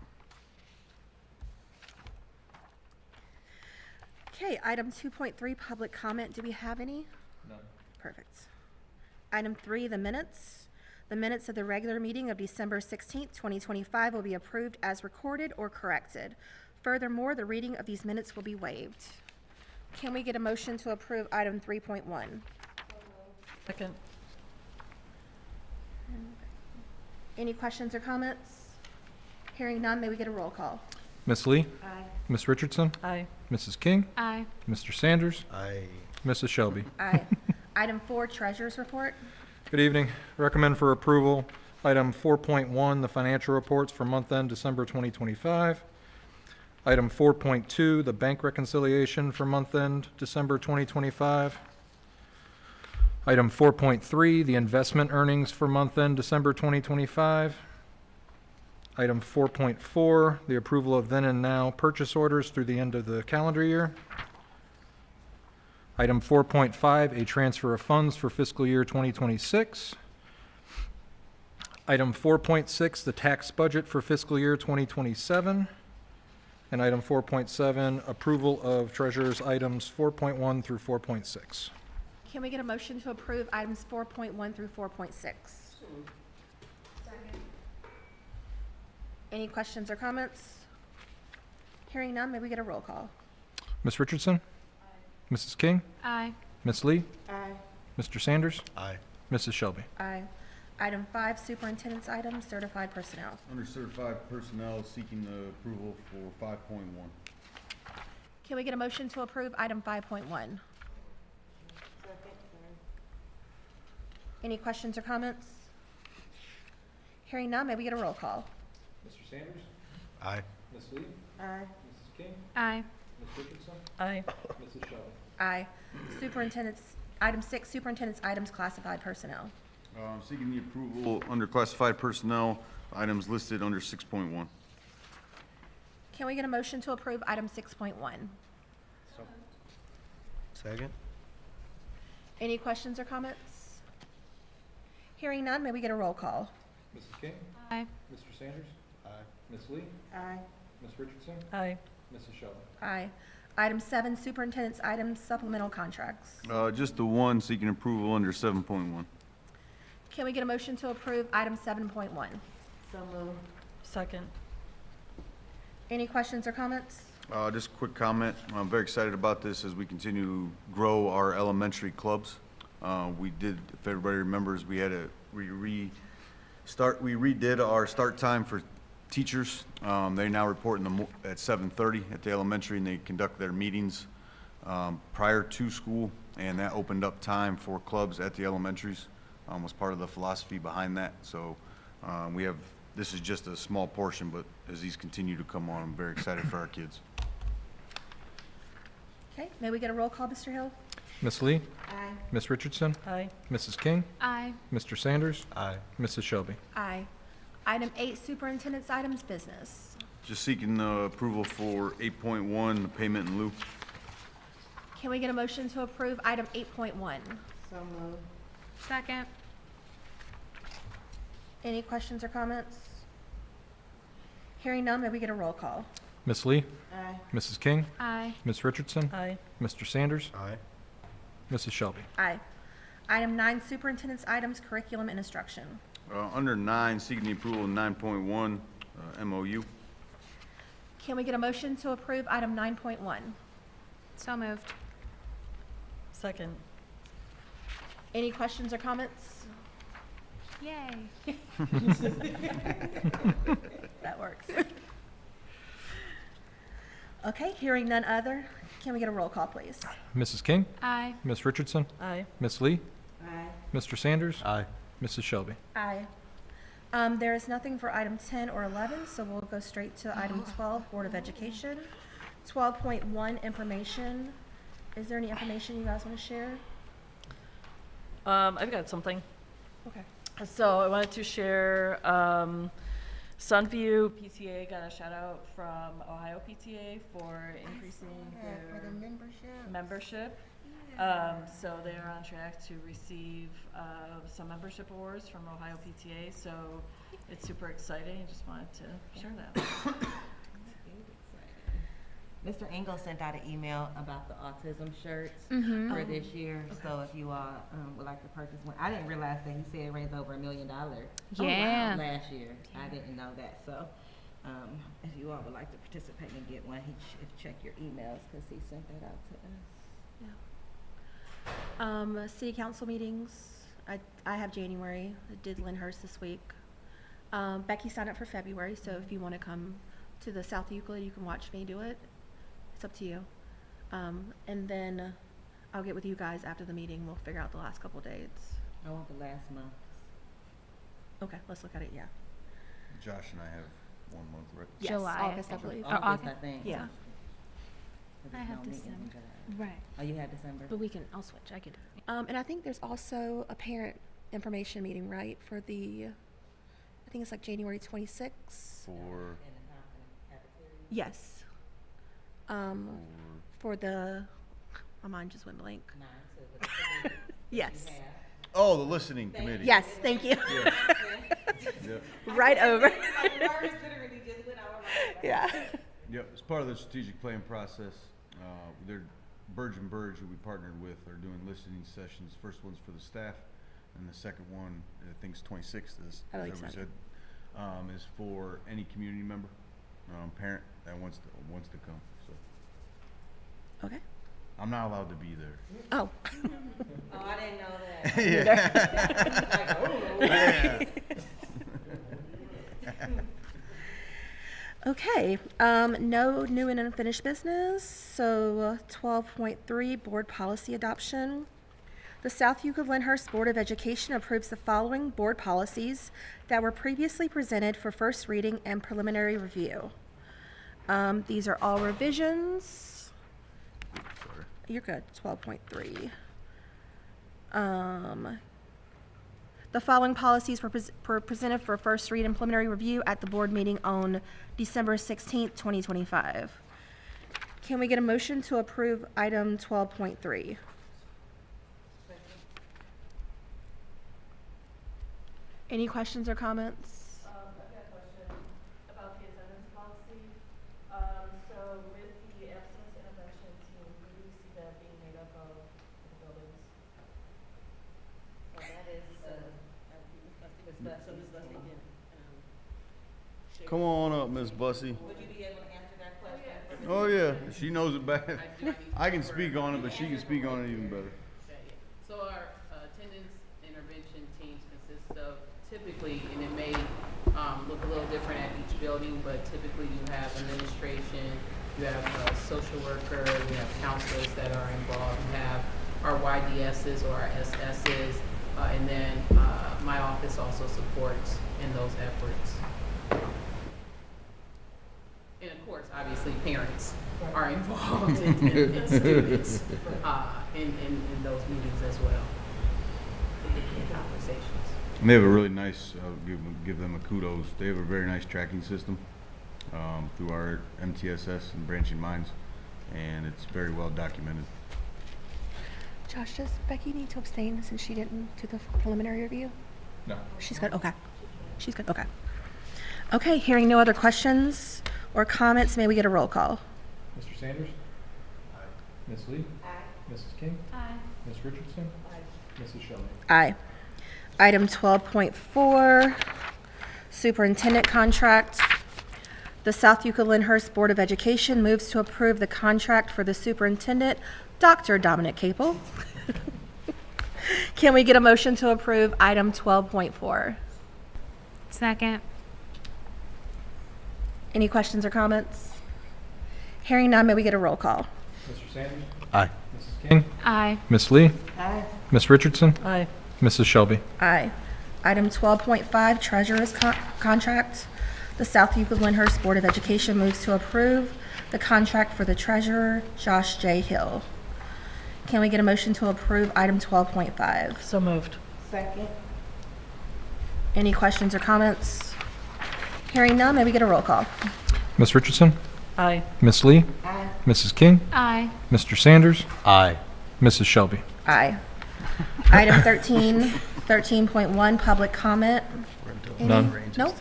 [SPEAKER 1] Okay, item 2.3, public comment. Do we have any?
[SPEAKER 2] None.
[SPEAKER 1] Perfect. Item 3, the minutes. The minutes of the regular meeting of December 16th, 2025 will be approved as recorded or corrected. Furthermore, the reading of these minutes will be waived. Can we get a motion to approve item 3.1?
[SPEAKER 4] Second.
[SPEAKER 1] Any questions or comments? Hearing none, may we get a roll call?
[SPEAKER 9] Ms. Lee?
[SPEAKER 1] Aye.
[SPEAKER 9] Ms. Richardson?
[SPEAKER 4] Aye.
[SPEAKER 9] Mrs. King?
[SPEAKER 7] Aye.
[SPEAKER 9] Mr. Sanders?
[SPEAKER 8] Aye.
[SPEAKER 9] Mrs. Shelby?
[SPEAKER 1] Aye. Item 4, treasurer's report.
[SPEAKER 9] Good evening. Recommend for approval item 4.1, the financial reports for month end December 2025. Item 4.2, the bank reconciliation for month end December 2025. Item 4.3, the investment earnings for month end December 2025. Item 4.4, the approval of then and now purchase orders through the end of the calendar year. Item 4.5, a transfer of funds for fiscal year 2026. Item 4.6, the tax budget for fiscal year 2027. And item 4.7, approval of treasurer's items 4.1 through 4.6.
[SPEAKER 1] Can we get a motion to approve items 4.1 through 4.6? Any questions or comments? Hearing none, may we get a roll call?
[SPEAKER 9] Ms. Richardson? Mrs. King?
[SPEAKER 7] Aye.
[SPEAKER 9] Ms. Lee?
[SPEAKER 1] Aye.
[SPEAKER 9] Mr. Sanders?
[SPEAKER 8] Aye.
[SPEAKER 9] Mrs. Shelby?
[SPEAKER 1] Aye. Item 5, superintendent's items, certified personnel.
[SPEAKER 3] Under certified personnel, seeking the approval for 5.1.
[SPEAKER 1] Can we get a motion to approve item 5.1? Any questions or comments? Hearing none, may we get a roll call?
[SPEAKER 2] Mr. Sanders?
[SPEAKER 8] Aye.
[SPEAKER 2] Ms. Lee?
[SPEAKER 10] Aye.
[SPEAKER 2] Mrs. King?
[SPEAKER 7] Aye.
[SPEAKER 2] Ms. Richardson?
[SPEAKER 4] Aye.
[SPEAKER 2] Mrs. Shelby?
[SPEAKER 1] Aye. Item 6, superintendent's items, classified personnel.
[SPEAKER 3] Seeking the approval under classified personnel, items listed under 6.1.
[SPEAKER 1] Can we get a motion to approve item 6.1?
[SPEAKER 8] Second?
[SPEAKER 1] Any questions or comments? Hearing none, may we get a roll call?
[SPEAKER 2] Mrs. King?
[SPEAKER 7] Aye.
[SPEAKER 2] Mr. Sanders?
[SPEAKER 8] Aye.
[SPEAKER 2] Ms. Lee?
[SPEAKER 10] Aye.
[SPEAKER 2] Ms. Richardson?
[SPEAKER 4] Aye.
[SPEAKER 2] Mrs. Shelby?
[SPEAKER 1] Aye. Item 7, superintendent's items, supplemental contracts.
[SPEAKER 3] Just the one, seeking approval under 7.1.
[SPEAKER 1] Can we get a motion to approve item 7.1?
[SPEAKER 10] So moved.
[SPEAKER 4] Second.
[SPEAKER 1] Any questions or comments?
[SPEAKER 3] Just a quick comment. I'm very excited about this as we continue to grow our elementary clubs. We did, if everybody remembers, we redid our start time for teachers. They now report at 7:30 at the elementary, and they conduct their meetings prior to school, and that opened up time for clubs at the elementaries. Was part of the philosophy behind that. So this is just a small portion, but as these continue to come on, I'm very excited for our kids.
[SPEAKER 1] Okay, may we get a roll call, Mr. Hill?
[SPEAKER 9] Ms. Lee?
[SPEAKER 10] Aye.
[SPEAKER 9] Ms. Richardson?
[SPEAKER 4] Aye.
[SPEAKER 9] Mrs. King?
[SPEAKER 7] Aye.
[SPEAKER 9] Mr. Sanders?
[SPEAKER 8] Aye.
[SPEAKER 9] Mrs. Shelby?
[SPEAKER 1] Aye. Item 8, superintendent's items, business.
[SPEAKER 3] Just seeking approval for 8.1, the payment in lieu.
[SPEAKER 1] Can we get a motion to approve item 8.1?
[SPEAKER 10] So moved.
[SPEAKER 7] Second.
[SPEAKER 1] Any questions or comments? Hearing none, may we get a roll call?
[SPEAKER 9] Ms. Lee?
[SPEAKER 10] Aye.
[SPEAKER 9] Mrs. King?
[SPEAKER 7] Aye.
[SPEAKER 9] Ms. Richardson?
[SPEAKER 4] Aye.
[SPEAKER 9] Mr. Sanders?
[SPEAKER 8] Aye.
[SPEAKER 9] Mrs. Shelby?
[SPEAKER 1] Aye. Item 9, superintendent's items, curriculum and instruction.
[SPEAKER 3] Under 9, seeking the approval of 9.1, MOU.
[SPEAKER 1] Can we get a motion to approve item 9.1?
[SPEAKER 7] So moved.
[SPEAKER 4] Second.
[SPEAKER 1] Any questions or comments?
[SPEAKER 7] Yay.
[SPEAKER 1] That works. Okay, hearing none other, can we get a roll call, please?
[SPEAKER 9] Mrs. King?
[SPEAKER 7] Aye.
[SPEAKER 9] Ms. Richardson?
[SPEAKER 4] Aye.
[SPEAKER 9] Ms. Lee?
[SPEAKER 10] Aye.
[SPEAKER 9] Mr. Sanders?
[SPEAKER 8] Aye.
[SPEAKER 9] Mrs. Shelby?
[SPEAKER 1] Aye. There is nothing for item 10 or 11, so we'll go straight to item 12, Board of Education. 12.1, information. Is there any information you guys want to share?
[SPEAKER 4] I've got something.
[SPEAKER 1] Okay.
[SPEAKER 4] So I wanted to share, Sunview PTA got a shout out from Ohio PTA for increasing their membership. So they're on track to receive some membership awards from Ohio PTA. So it's super exciting. I just wanted to share that.
[SPEAKER 5] Mr. Engel sent out an email about the autism shirts
[SPEAKER 7] Mm-hmm.
[SPEAKER 5] for this year, so if you all would like to purchase one. I didn't realize that he said it raised over $1 million.
[SPEAKER 7] Yeah.
[SPEAKER 5] Last year. I didn't know that, so if you all would like to participate and get one, check your emails, because he sent that out to us.
[SPEAKER 1] City council meetings, I have January. I did Lyndhurst this week. Becky signed up for February, so if you want to come to the South Euclid, you can watch me do it. It's up to you. And then I'll get with you guys after the meeting. We'll figure out the last couple dates.
[SPEAKER 5] I want the last month.
[SPEAKER 1] Okay, let's look at it, yeah.
[SPEAKER 3] Josh and I have 1 month, right?
[SPEAKER 1] Yes,
[SPEAKER 7] July,
[SPEAKER 1] August, I believe.
[SPEAKER 7] Or
[SPEAKER 5] August, I
[SPEAKER 7] August.
[SPEAKER 5] think.
[SPEAKER 1] Yeah.
[SPEAKER 5] But
[SPEAKER 7] I
[SPEAKER 5] there's
[SPEAKER 7] have
[SPEAKER 5] no meeting in
[SPEAKER 7] December.
[SPEAKER 5] July.
[SPEAKER 7] Right.
[SPEAKER 5] Oh, you have December?
[SPEAKER 7] But we can, I'll switch. I can do it.
[SPEAKER 1] And I think there's also a parent information meeting, right, for I think it's like January 26th.
[SPEAKER 3] For,
[SPEAKER 5] In the Thompson cafeteria?
[SPEAKER 1] Yes. For my mind just went blank.
[SPEAKER 5] 9 to the
[SPEAKER 1] Yes.
[SPEAKER 3] oh, the listening committee.
[SPEAKER 1] Yes, thank you.
[SPEAKER 3] Yeah.
[SPEAKER 1] Right over.
[SPEAKER 5] literally just went over my head.
[SPEAKER 1] Yeah.
[SPEAKER 3] Yep, as part of the strategic planning process, they're Burge and Burge, who we partnered with, are doing listening sessions. First one's for the staff, and the second one, I think it's 26th, is
[SPEAKER 1] I like
[SPEAKER 3] that we
[SPEAKER 1] that.
[SPEAKER 3] said, is for any community member, parent that wants to come. So
[SPEAKER 1] Okay.
[SPEAKER 3] I'm not allowed to be there.
[SPEAKER 1] Oh.
[SPEAKER 5] Oh, I didn't know that.
[SPEAKER 1] Okay, no new and unfinished business, so 12.3, board policy adoption. The South Euclid Lyndhurst Board of Education approves the following board policies that were previously presented for first reading and preliminary review. These are all revisions. You're good, 12.3. The following policies were presented for first read and preliminary review at the board meeting on December 16th, 2025. Can we get a motion to approve item 12.3? Any questions or comments?
[SPEAKER 4] I've got a question about the attendance policy. So with the absence intervention team, who do you see that being made up of the buildings?
[SPEAKER 5] Well, that is, Ms. Bussey can, share.
[SPEAKER 3] Come on up, Miss Bussey.
[SPEAKER 5] Would you be able to answer that question?
[SPEAKER 3] Oh, yeah, she knows it bad. I can speak on it, but she can speak on it even better.
[SPEAKER 11] So our attendance intervention teams consist of typically, and it may look a little different at each building, but typically you have administration, you have a social worker, you have counselors that are involved, you have our YDSs or our SSs, and then my office also supports in those efforts. And of course, obviously, parents are involved and students in those meetings as well. In conversations.
[SPEAKER 3] And they have a really nice, give them a kudos. They have a very nice tracking system through our MTSS and branching minds, and it's very well documented.
[SPEAKER 1] Josh, does Becky need to abstain since she didn't do the preliminary review?
[SPEAKER 9] No.
[SPEAKER 1] She's good, okay. She's good, okay. Okay, hearing no other questions or comments, may we get a roll call?
[SPEAKER 9] Mr. Sanders? Aye. Ms. Lee? Aye. Mrs. King?
[SPEAKER 7] Aye.
[SPEAKER 9] Ms. Richardson? Aye. Mrs. Shelby?
[SPEAKER 1] Aye. Item 12.4, superintendent contract. The South Euclid Lyndhurst Board of Education moves to approve the contract for the superintendent, Dr. Dominick Kaple. Can we get a motion to approve item 12.4?
[SPEAKER 7] Second.
[SPEAKER 1] Any questions or comments? Hearing none, may we get a roll call?
[SPEAKER 9] Mr. Sanders?
[SPEAKER 8] Aye.
[SPEAKER 9] Mrs. King?
[SPEAKER 7] Aye.
[SPEAKER 9] Ms. Lee?
[SPEAKER 5] Aye.
[SPEAKER 9] Ms. Richardson?
[SPEAKER 1] Aye.
[SPEAKER 9] Mrs. Shelby?
[SPEAKER 1] Aye. Item 12.5, treasurer's contract. The South Euclid Lyndhurst Board of Education moves to approve the contract for the treasurer, Josh J. Hill. Can we get a motion to approve item 12.5?
[SPEAKER 12] So moved.
[SPEAKER 5] Second.
[SPEAKER 1] Any questions or comments? Hearing none, may we get a roll call?
[SPEAKER 9] Ms. Richardson?
[SPEAKER 12] Aye.
[SPEAKER 9] Ms. Lee?
[SPEAKER 5] Aye.
[SPEAKER 9] Mrs. King?
[SPEAKER 7] Aye.
[SPEAKER 9] Mr. Sanders?
[SPEAKER 8] Aye.
[SPEAKER 9] Mrs. Shelby?
[SPEAKER 1] Aye. Item 13.1, public comment. Any?
[SPEAKER 9] None.
[SPEAKER 1] Nope.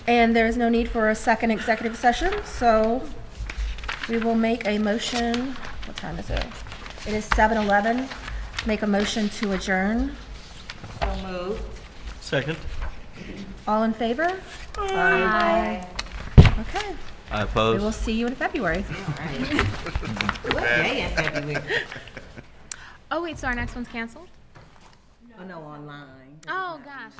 [SPEAKER 1] And there is no need for a second executive session, so we will make a motion. What time is it? It is 7:11. Make a motion to adjourn.
[SPEAKER 5] So moved.
[SPEAKER 8] Second.
[SPEAKER 1] All in favor?
[SPEAKER 7] Aye.
[SPEAKER 1] Okay.
[SPEAKER 8] I
[SPEAKER 1] We
[SPEAKER 8] oppose.
[SPEAKER 1] will see you in February.
[SPEAKER 5] What day in February?
[SPEAKER 7] Oh, wait, so our next one's canceled?
[SPEAKER 5] Oh, no, online.
[SPEAKER 7] Oh, gosh.